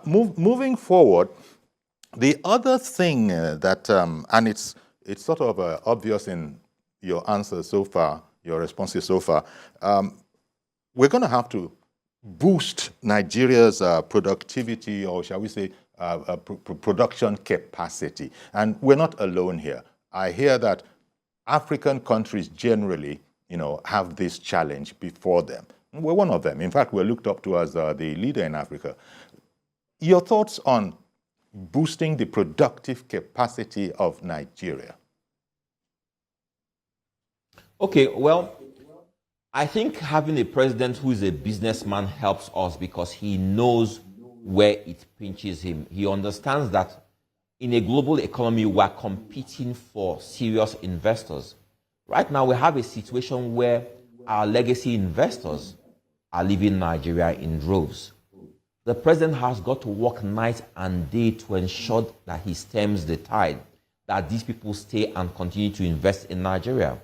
Moving forward, the other thing that, and it's sort of obvious in your answers so far, your responses so far, we're going to have to boost Nigeria's productivity, or shall we say, production capacity. And we're not alone here. I hear that African countries generally, have this challenge before them. We're one of them. In fact, we're looked up to as the leader in Africa. Your thoughts on boosting the productive capacity of Nigeria? Okay, well, I think having a president who is a businessman helps us because he knows where it pinches him. He understands that in a global economy, we're competing for serious investors. Right now, we have a situation where our legacy investors are leaving Nigeria in droves. The president has got to work night and day to ensure that he stems the tide, that these people stay and continue to invest in Nigeria.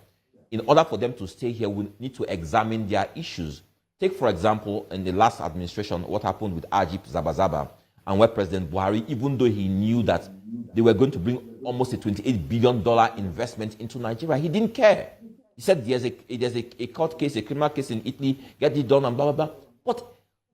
In order for them to stay here, we need to examine their issues. Take, for example, in the last administration, what happened with Ajib Zabazaba, and where President Buhari, even though he knew that they were going to bring almost a $28 billion investment into Nigeria, he didn't care. He said there's a court case, a criminal case in Italy, get it done and blah, blah, blah. But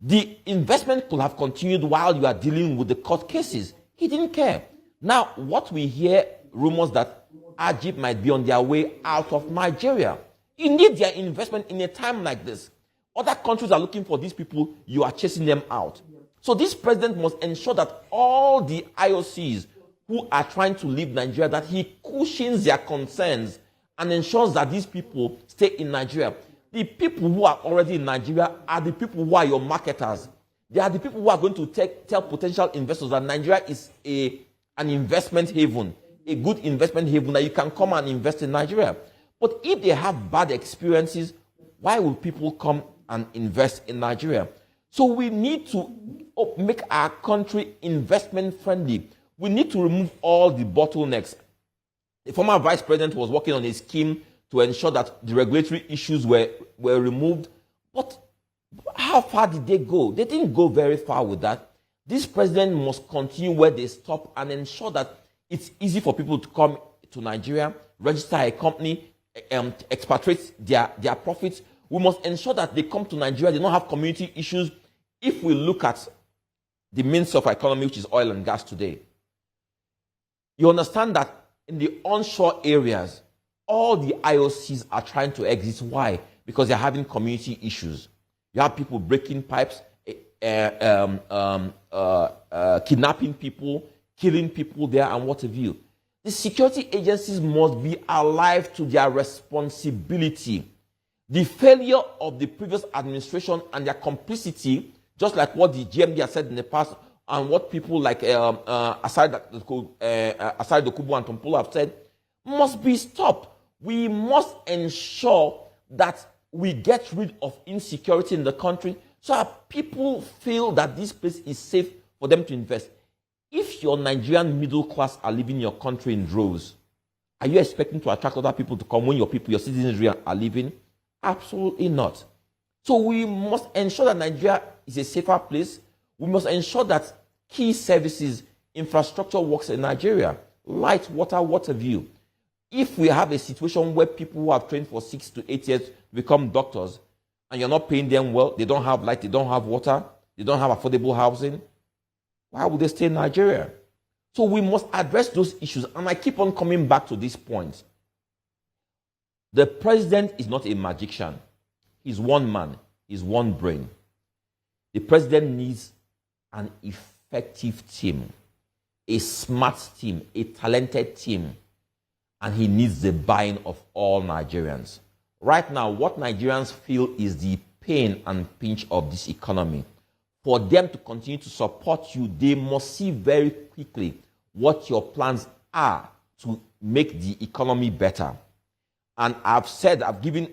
the investment could have continued while you are dealing with the court cases. He didn't care. Now, what we hear, rumors that Ajib might be on their way out of Nigeria. You need their investment in a time like this. Other countries are looking for these people, you are chasing them out. So this president must ensure that all the IOCs who are trying to leave Nigeria, that he cushions their concerns and ensures that these people stay in Nigeria. The people who are already in Nigeria are the people who are your marketers. They are the people who are going to tell potential investors that Nigeria is an investment haven, a good investment haven, that you can come and invest in Nigeria. But if they have bad experiences, why would people come and invest in Nigeria? So we need to make our country investment friendly. We need to remove all the bottlenecks. The former vice president was working on a scheme to ensure that the regulatory issues were removed. But how far did they go? They didn't go very far with that. This president must continue where they stop and ensure that it's easy for people to come to Nigeria, register a company, expatriate their profits. We must ensure that they come to Nigeria, they don't have community issues. If we look at the main source of economy, which is oil and gas today, you understand that in the onshore areas, all the IOCs are trying to exit. Why? Because they're having community issues. You have people breaking pipes, kidnapping people, killing people there, and what have you. The security agencies must be alive to their responsibility. The failure of the previous administration and their complicity, just like what the GMD has said in the past, and what people like Asari Dokubo and Tompolo have said, must be stopped. We must ensure that we get rid of insecurity in the country so that people feel that this place is safe for them to invest. If your Nigerian middle class are leaving your country in droves, are you expecting to attract other people to come when your citizens are leaving? Absolutely not. So we must ensure that Nigeria is a safer place. We must ensure that key services, infrastructure works in Nigeria. Light, water, water view. If we have a situation where people who have trained for 6 to 8 years become doctors, and you're not paying them well, they don't have light, they don't have water, they don't have affordable housing, why would they stay in Nigeria? So we must address those issues, and I keep on coming back to this point. The president is not a magician. He's one man, he's one brain. The president needs an effective team, a smart team, a talented team, and he needs the buy-in of all Nigerians. Right now, what Nigerians feel is the pain and pinch of this economy. For them to continue to support you, they must see very quickly what your plans are to make the economy better. And I've given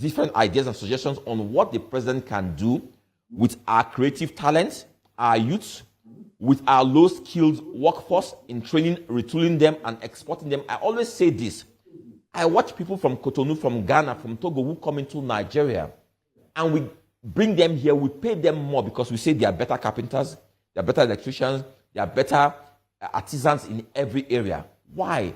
different ideas and suggestions on what the president can do with our creative talents, our youth, with our low-skilled workforce in training, retooling them, and exporting them. I always say this. I watch people from Cotonou, from Ghana, from Togo who come into Nigeria, and we bring them here, we pay them more because we say they are better carpenters, they are better electricians, they are better artisans in every area. Why?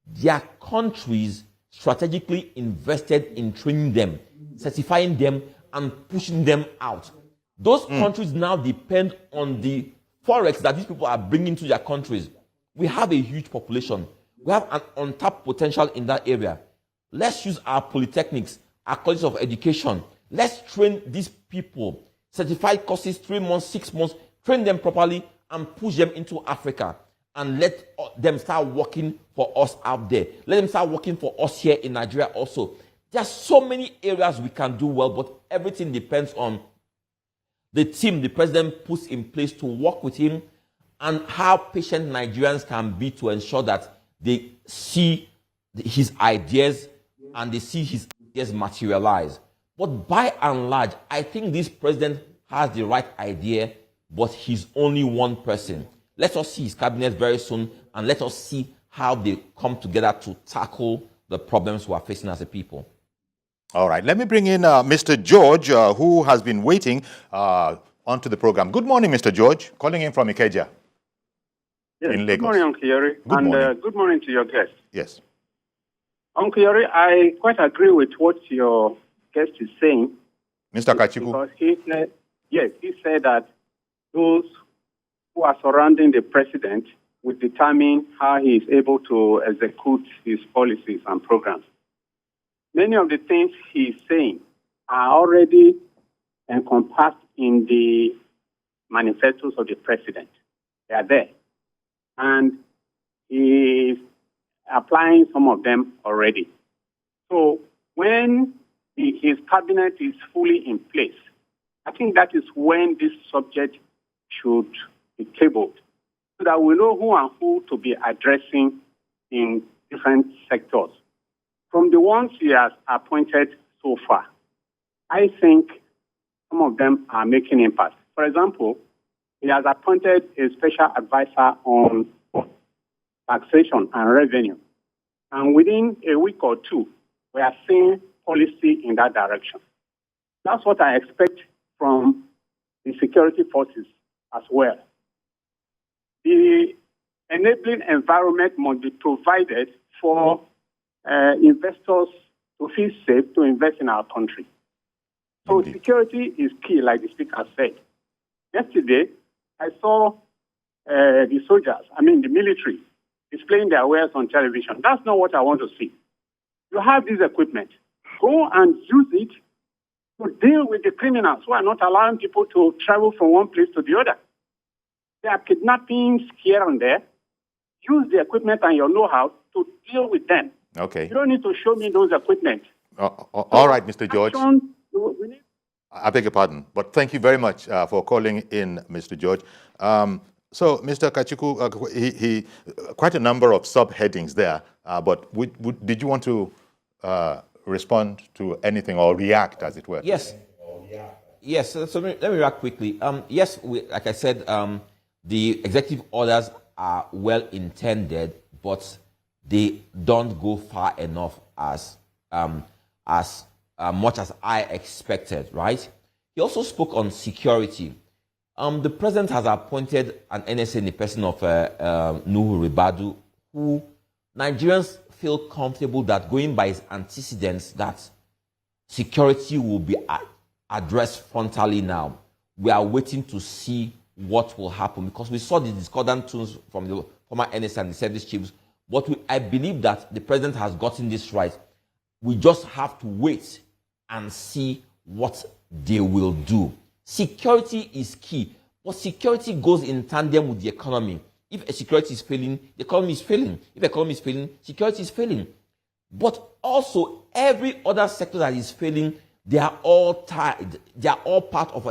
Their countries strategically invested in training them, certifying them, and pushing them out. Those countries now depend on the forex that these people are bringing to their countries. We have a huge population. We have an untapped potential in that area. Let's use our polytechnics, our colleges of education. Let's train these people. Certified courses, 3 months, 6 months, train them properly and push them into Africa. And let them start working for us out there. Let them start working for us here in Nigeria also. There are so many areas we can do well, but everything depends on the team the president puts in place to work with him and how patient Nigerians can be to ensure that they see his ideas and they see his ideas materialize. But by and large, I think this president has the right idea, but he's only one person. Let us see his cabinet very soon, and let us see how they come together to tackle the problems we are facing as a people. All right, let me bring in Mr. George, who has been waiting onto the program. Good morning, Mr. George, calling in from Ikeja in Lagos. Good morning, Uncle Yeri, and good morning to your guest. Yes. Uncle Yeri, I quite agree with what your guest is saying. Mr. Kachikwu. Because he said that those who are surrounding the president will determine how he is able to execute his policies and programs. Many of the things he is saying are already encompassed in the manifestos of the president. They are there. And he is applying some of them already. So when his cabinet is fully in place, I think that is when this subject should be tabled, so that we know who and who to be addressing in different sectors. From the ones he has appointed so far, I think some of them are making impact. For example, he has appointed a special advisor on taxation and revenue. And within a week or two, we are seeing policy in that direction. That's what I expect from the security forces as well. The enabling environment must be provided for investors to feel safe to invest in our country. So security is key, like the speaker said. Yesterday, I saw the soldiers, the military, displaying their wares on television. That's not what I want to see. You have this equipment. Go and use it to deal with the criminals who are not allowing people to travel from one place to the other. There are kidnappings here and there. Use the equipment and your know-how to deal with them. Okay. You don't need to show me those equipment. All right, Mr. George. I beg your pardon, but thank you very much for calling in, Mr. George. So, Mr. Kachikwu, he quite a number of subheadings there, but did you want to respond to anything or react, as it were? Yes. Yes, so let me react quickly. Yes, like I said, the executive orders are well intended, but they don't go far enough as much as I expected, right? He also spoke on security. The president has appointed an NSA in the person of Nuhu Ribadu, who Nigerians feel comfortable that, going by his antecedents, that security will be addressed frontally now. We are waiting to see what will happen, because we saw the discordant tunes from the former NSA and the service chiefs, but I believe that the president has gotten this right. We just have to wait and see what they will do. Security is key, but security goes in tandem with the economy. If a security is failing, the economy is failing. If the economy is failing, security is failing. But also, every other sector that is failing, they are all tied. They are all part of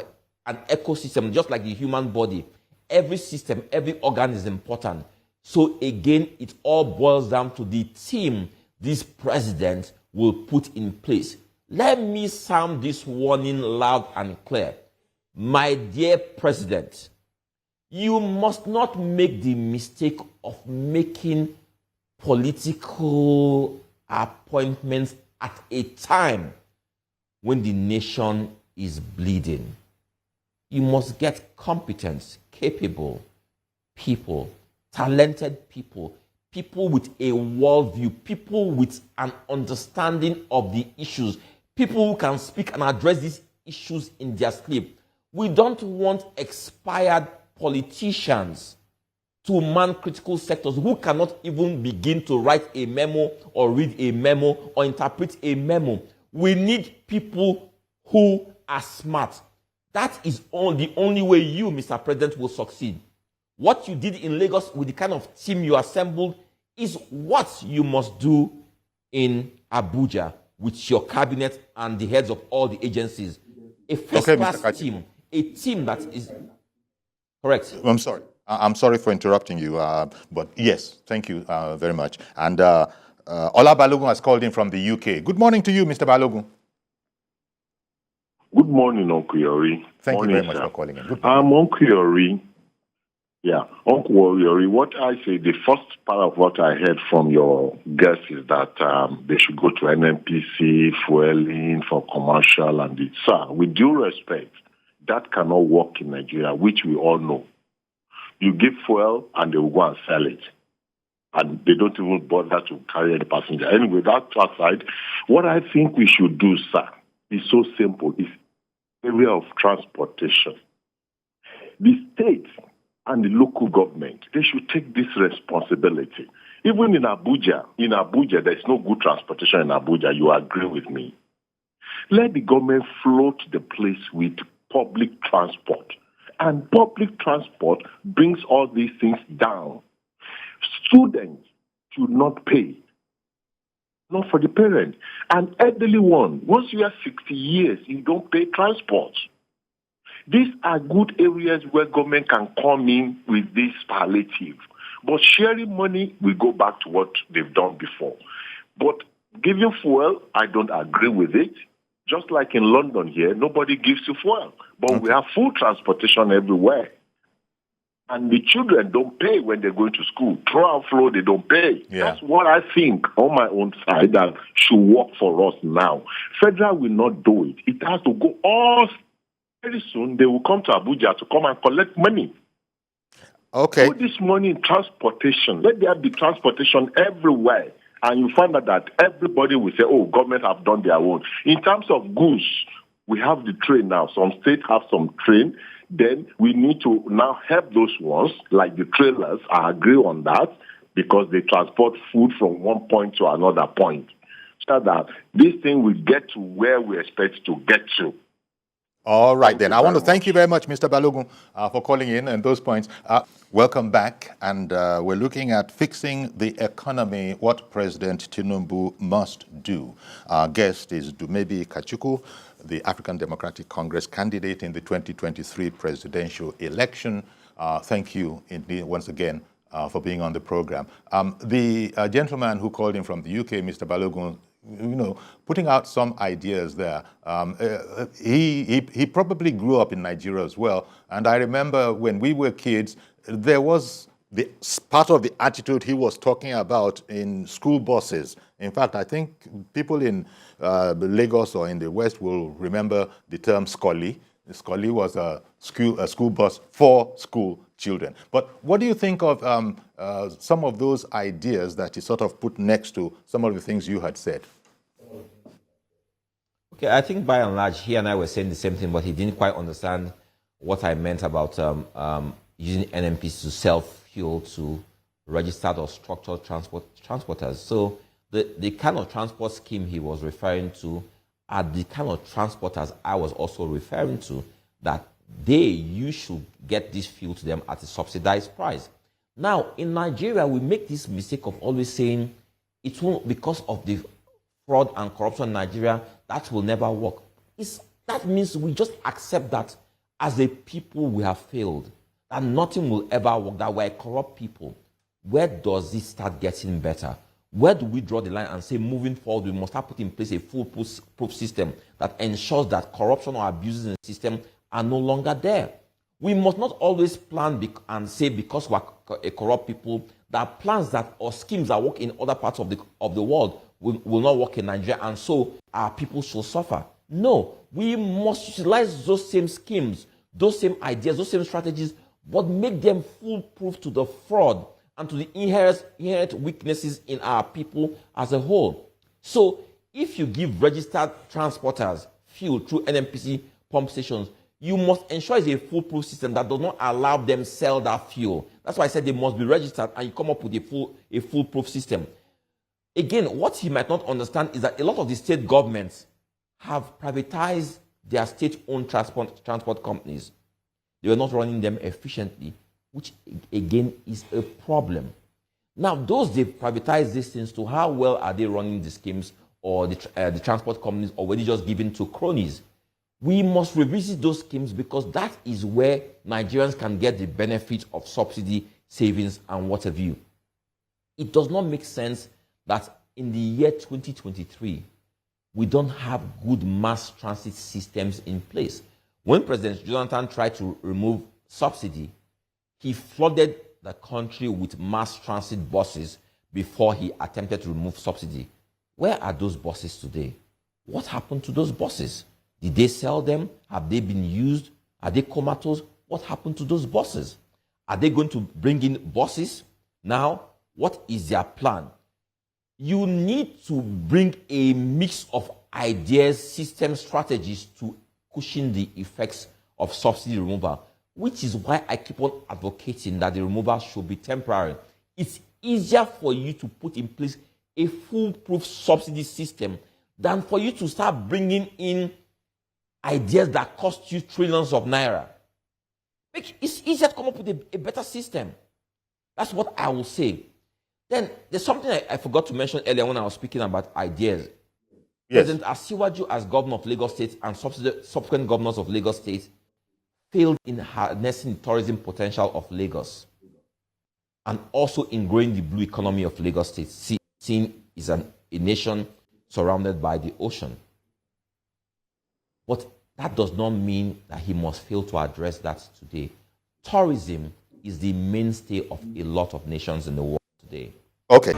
an ecosystem, just like the human body. Every system, every organ is important. So again, it all boils down to the team this president will put in place. Let me sound this warning loud and clear. My dear president, you must not make the mistake of making political appointments at a time when the nation is bleeding. You must get competent, capable people, talented people, people with a worldview, people with an understanding of the issues, people who can speak and address these issues in their sleep. We don't want expired politicians to man critical sectors who cannot even begin to write a memo or read a memo or interpret a memo. We need people who are smart. That is the only way you, Mr. President, will succeed. What you did in Lagos with the kind of team you assembled is what you must do in Abuja with your cabinet and the heads of all the agencies. A first-class team, a team that is correct. I'm sorry. I'm sorry for interrupting you, but yes, thank you very much. And Ola Balogun has called in from the UK. Good morning to you, Mr. Balogun. Good morning, Uncle Yori. Thank you very much for calling in. Good morning. Uncle Yori. Yeah, Uncle Yori, what I say, the first part of what I heard from your guest is that they should go to NNPC, fueling for commercial and it. Sir, with due respect, that cannot work in Nigeria, which we all know. You give fuel and they will go and sell it. And they don't even bother to carry the passenger. Anyway, that aside, what I think we should do, sir, is so simple. It's area of transportation. The state and the local government, they should take this responsibility. Even in Abuja, there's no good transportation in Abuja. You agree with me? Let the government float the place with public transport. And public transport brings all these things down. Students should not pay. Not for the parent. An elderly one, once you are 60 years, you don't pay transport. These are good areas where government can come in with this palliative. But sharing money, we go back to what they've done before. But giving fuel, I don't agree with it. Just like in London here, nobody gives you fuel. But we have full transportation everywhere. And the children don't pay when they're going to school. Throughout flow, they don't pay. Yeah. That's what I think on my own side that should work for us now. Federal will not do it. It has to go all. Very soon, they will come to Abuja to come and collect money. Okay. Put this money in transportation. Let there be transportation everywhere. And you find out that everybody will say, oh, government have done their own. In terms of goods, we have the train now. Some states have some train. Then we need to now help those ones, like the trailers. I agree on that because they transport food from one point to another point. So that this thing will get to where we expect to get to. All right, then. I want to thank you very much, Mr. Balogun, for calling in and those points. Welcome back. And we're looking at fixing the economy, what President Tinubu must do. Our guest is Dumebi Kachikwu, the African Democratic Congress candidate in the 2023 presidential election. Thank you indeed, once again for being on the program. The gentleman who called in from the UK, Mr. Balogun, putting out some ideas there. He probably grew up in Nigeria as well. And I remember when we were kids, there was the part of the attitude he was talking about in school buses. In fact, I think people in Lagos or in the West will remember the term Scully. Scully was a school bus for school children. But what do you think of some of those ideas that he sort of put next to some of the things you had said? Okay, I think by and large, he and I were saying the same thing, but he didn't quite understand what I meant about using NMPs to sell fuel to registered or structured transporters. So the kind of transport scheme he was referring to are the kind of transporters I was also referring to, that you should get this fuel to them at a subsidized price. Now, in Nigeria, we make this mistake of always saying it won't, because of the fraud and corruption in Nigeria, that will never work. That means we just accept that as a people we have failed, that nothing will ever work, that we're corrupt people. Where does it start getting better? Where do we draw the line and say, moving forward, we must have put in place a foolproof system that ensures that corruption or abuses in the system are no longer there? We must not always plan and say, because we're a corrupt people, that plans that or schemes that work in other parts of the world will not work in Nigeria, and so our people shall suffer. No, we must utilize those same schemes, those same ideas, those same strategies, but make them foolproof to the fraud and to the inherent weaknesses in our people as a whole. So if you give registered transporters fuel through NNPC pump stations, you must ensure it's a foolproof system that does not allow them sell that fuel. That's why I said they must be registered, and you come up with a foolproof system. Again, what he might not understand is that a lot of the state governments have privatized their state-owned transport companies. They were not running them efficiently, which again is a problem. Now, those they've privatized these things to, how well are they running the schemes or the transport companies, or were they just given to cronies? We must revisit those schemes, because that is where Nigerians can get the benefit of subsidy, savings, and what have you. It does not make sense that in the year 2023, we don't have good mass transit systems in place. When President Jonathan tried to remove subsidy, he flooded the country with mass transit buses before he attempted to remove subsidy. Where are those buses today? What happened to those buses? Did they sell them? Have they been used? Are they comatose? What happened to those buses? Are they going to bring in buses? Now, what is their plan? You need to bring a mix of ideas, system strategies to cushion the effects of subsidy removal, which is why I keep on advocating that the removal should be temporary. It's easier for you to put in place a foolproof subsidy system than for you to start bringing in ideas that cost you trillions of naira. It's easier to come up with a better system. That's what I will say. Then there's something I forgot to mention earlier when I was speaking about ideas. Yes. President Asiwaju, as governor of Lagos State, and subsequent governors of Lagos State failed in harnessing the tourism potential of Lagos, and also in growing the blue economy of Lagos State, seen is a nation surrounded by the ocean. But that does not mean that he must fail to address that today. Tourism is the mainstay of a lot of nations in the world today. Okay.